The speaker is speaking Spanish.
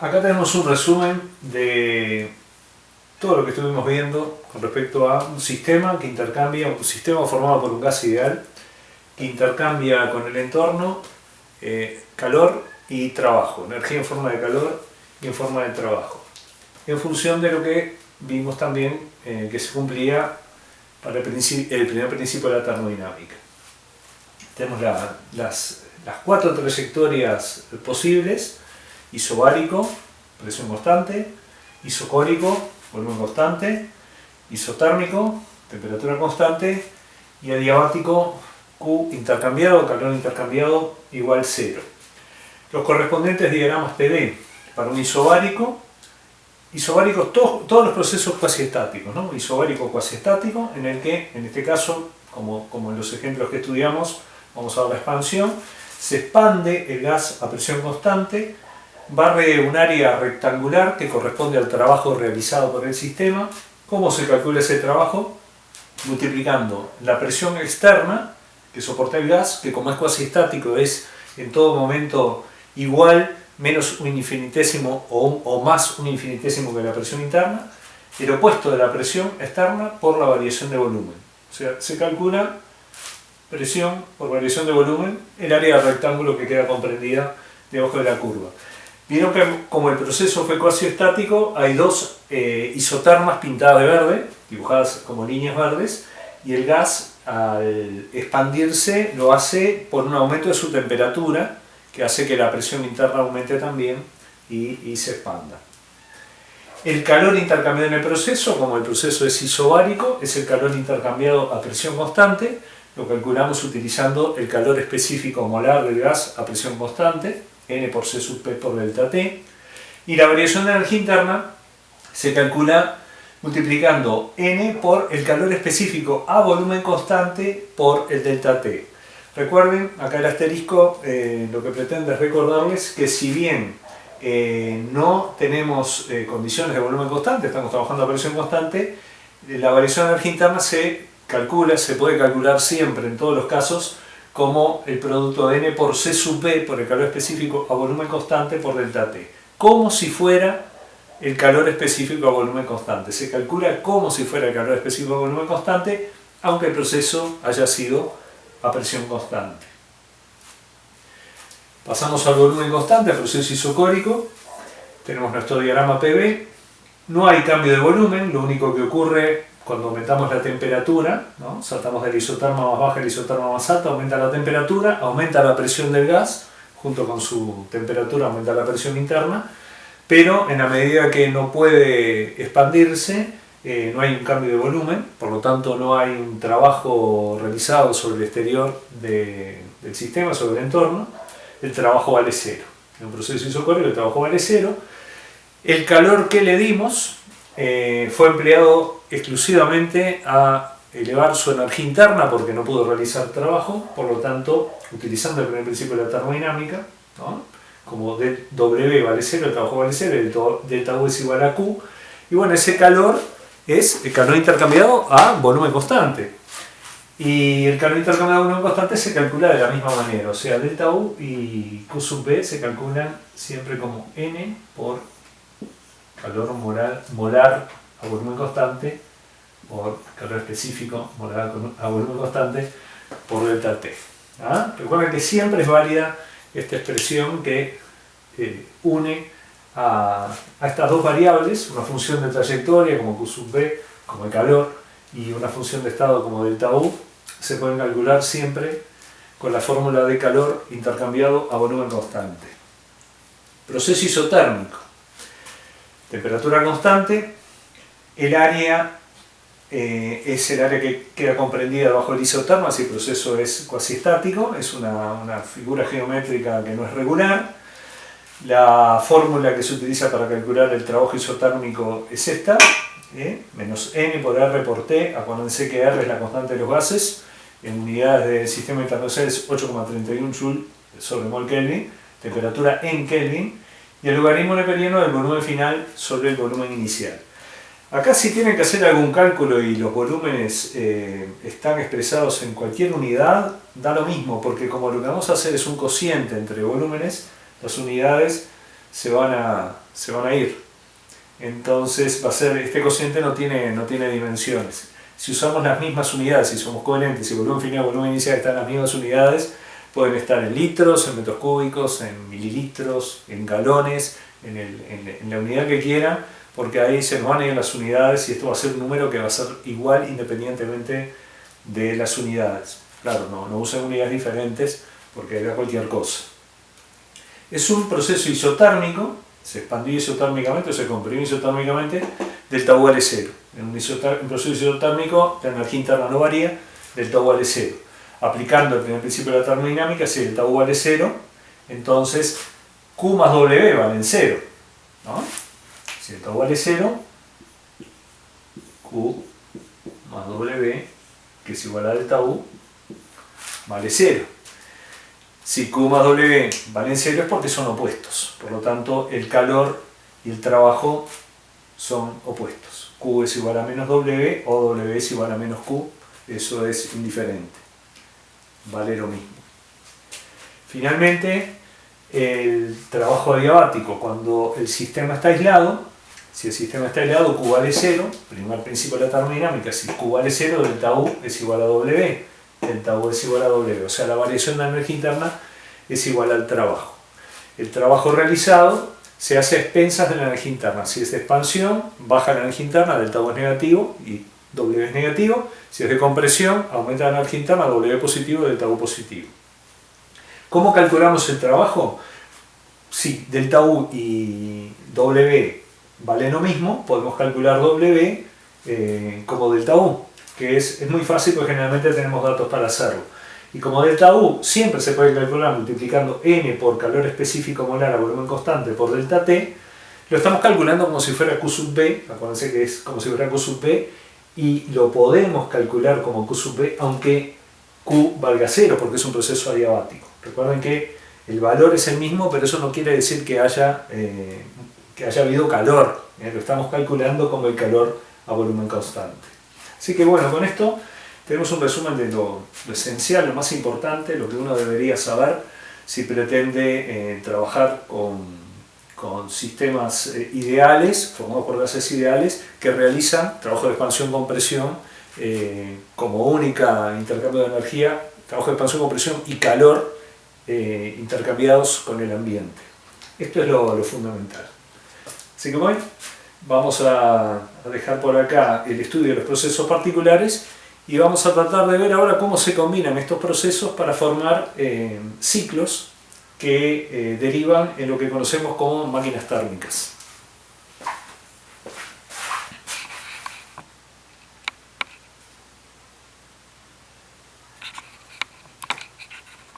Acá tenemos un resumen de todo lo que estuvimos viendo con respecto a un sistema que intercambia, un sistema formado por un gas ideal que intercambia con el entorno calor y trabajo, energía en forma de calor y en forma de trabajo, en función de lo que vimos también que se cumplía para el primer principio de la termodinámica. Tenemos las cuatro trayectorias posibles: isobárico, presión constante; isocórico, volumen constante; isotérmico, temperatura constante; y adiabático, Q intercambiado, calor intercambiado, igual 0. Los correspondientes diagramas PD para un isobárico, todos los procesos cuasiestáticos, ¿no? Isobárico cuasiestático, en el que, en este caso, como en los ejemplos que estudiamos, vamos a ver la expansión, se expande el gas a presión constante, barre un área rectangular que corresponde al trabajo realizado por el sistema. ¿Cómo se calcula ese trabajo? Multiplicando la presión externa que soporta el gas, que como es cuasiestático es en todo momento igual, menos un infinitésimo o más un infinitésimo que la presión interna, el opuesto de la presión externa por la variación de volumen. O sea, se calcula presión por variación de volumen, el área del rectángulo que queda comprendida debajo de la curva. Vieron que como el proceso fue cuasiestático, hay dos isotermas pintadas de verde, dibujadas como líneas verdes, y el gas al expandirse lo hace por un aumento de su temperatura, que hace que la presión interna aumente también y se expanda. El calor intercambiado en el proceso, como el proceso es isobárico, es el calor intercambiado a presión constante. Lo calculamos utilizando el calor específico molar del gas a presión constante, N por C sub P por delta T. Y la variación de energía interna se calcula multiplicando N por el calor específico a volumen constante por el delta T. Recuerden, acá el asterisco lo que pretende es recordarles que si bien no tenemos condiciones de volumen constante, estamos trabajando a presión constante, la variación de energía interna se puede calcular siempre, en todos los casos, como el producto de N por C sub P por el calor específico a volumen constante por delta T. Como si fuera el calor específico a volumen constante. Se calcula como si fuera el calor específico a volumen constante, aunque el proceso haya sido a presión constante. Pasamos al volumen constante, al proceso isocórico. Tenemos nuestro diagrama PV. No hay cambio de volumen, lo único que ocurre cuando aumentamos la temperatura, ¿no? Saltamos de la isoterma más baja a la isoterma más alta, aumenta la temperatura, aumenta la presión del gas, junto con su temperatura aumenta la presión interna, pero en la medida que no puede expandirse, no hay un cambio de volumen, por lo tanto no hay un trabajo realizado sobre el exterior del sistema, sobre el entorno. El trabajo vale 0. En un proceso isocórico el trabajo vale 0. El calor que le dimos fue empleado exclusivamente a elevar su energía interna porque no pudo realizar trabajo, por lo tanto, utilizando el primer principio de la termodinámica, ¿no? Como W vale 0, el trabajo vale 0, el delta U es igual a Q, y bueno, ese calor es el calor intercambiado a volumen constante. Y el calor intercambiado a volumen constante se calcula de la misma manera, o sea, delta U y Q sub B se calculan siempre como N por calor molar a volumen constante por calor específico molar a volumen constante por delta T. ¿Ah? Recuerden que siempre es válida esta expresión que une a estas dos variables, una función de trayectoria como Q sub B, como el calor, y una función de estado como delta U, se pueden calcular siempre con la fórmula de calor intercambiado a volumen constante. Proceso isotérmico. Temperatura constante, el área es el área que queda comprendida bajo el isoterma, si el proceso es cuasiestático, es una figura geométrica que no es regular. La fórmula que se utiliza para calcular el trabajo isotérmico es esta, menos N por R por T. Acuérdense que R es la constante de los gases, en unidades del sistema internacional es 8,31 Joule sobre mol Kelvin, temperatura en Kelvin, y el logaritmo neperiano del volumen final sobre el volumen inicial. Acá si tienen que hacer algún cálculo y los volúmenes están expresados en cualquier unidad, da lo mismo, porque como lo que vamos a hacer es un cociente entre volúmenes, las unidades se van a ir. Entonces va a ser, este cociente no tiene dimensiones. Si usamos las mismas unidades, si somos coherentes, si volumen final y volumen inicial están en las mismas unidades, pueden estar en litros, en metros cúbicos, en mililitros, en galones, en la unidad que quieran, porque ahí se nos van a ir las unidades y esto va a ser un número que va a ser igual independientemente de las unidades. Claro, no usen unidades diferentes porque da cualquier cosa. Es un proceso isotérmico, se expandió isotérmicamente o se comprimió isotérmicamente del tau vale 0. En un proceso isotérmico la energía interna no varía, del tau vale 0. Aplicando el primer principio de la termodinámica, si el tau vale 0, entonces Q más W valen 0, ¿no? Si el tau vale 0, Q más W, que es igual a delta U, vale 0. Si Q más W valen 0 es porque son opuestos, por lo tanto el calor y el trabajo son opuestos. Q es igual a menos W o W es igual a menos Q, eso es indiferente, vale lo mismo. Finalmente, el trabajo adiabático, cuando el sistema está aislado, si el sistema está aislado, Q vale 0, primer principio de la termodinámica, si Q vale 0, delta U es igual a W, delta U es igual a W, o sea, la variación de la energía interna es igual al trabajo. El trabajo realizado se hace a expensas de la energía interna. Si es de expansión, baja la energía interna, delta U es negativo y W es negativo. Si es de compresión, aumenta la energía interna, W positivo y delta U positivo. ¿Cómo calculamos el trabajo? Si delta U y W valen lo mismo, podemos calcular W como delta U, que es muy fácil porque generalmente tenemos datos para hacerlo. Y como delta U siempre se puede calcular multiplicando N por calor específico molar a volumen constante por delta T, lo estamos calculando como si fuera Q sub B, acuérdense que es como si fuera Q sub B, y lo podemos calcular como Q sub B aunque Q valga 0 porque es un proceso adiabático. Recuerden que el valor es el mismo, pero eso no quiere decir que haya habido calor, lo estamos calculando como el calor a volumen constante. Así que bueno, con esto tenemos un resumen de lo esencial, lo más importante, lo que uno debería saber si pretende trabajar con sistemas ideales, formados por gases ideales, que realizan trabajo de expansión-compresión como única intercambio de energía, trabajo de expansión-compresión y calor intercambiados con el ambiente. Esto es lo fundamental. Así que bueno, vamos a dejar por acá el estudio de los procesos particulares y vamos a tratar de ver ahora cómo se combinan estos procesos para formar ciclos que derivan en lo que conocemos como máquinas térmicas.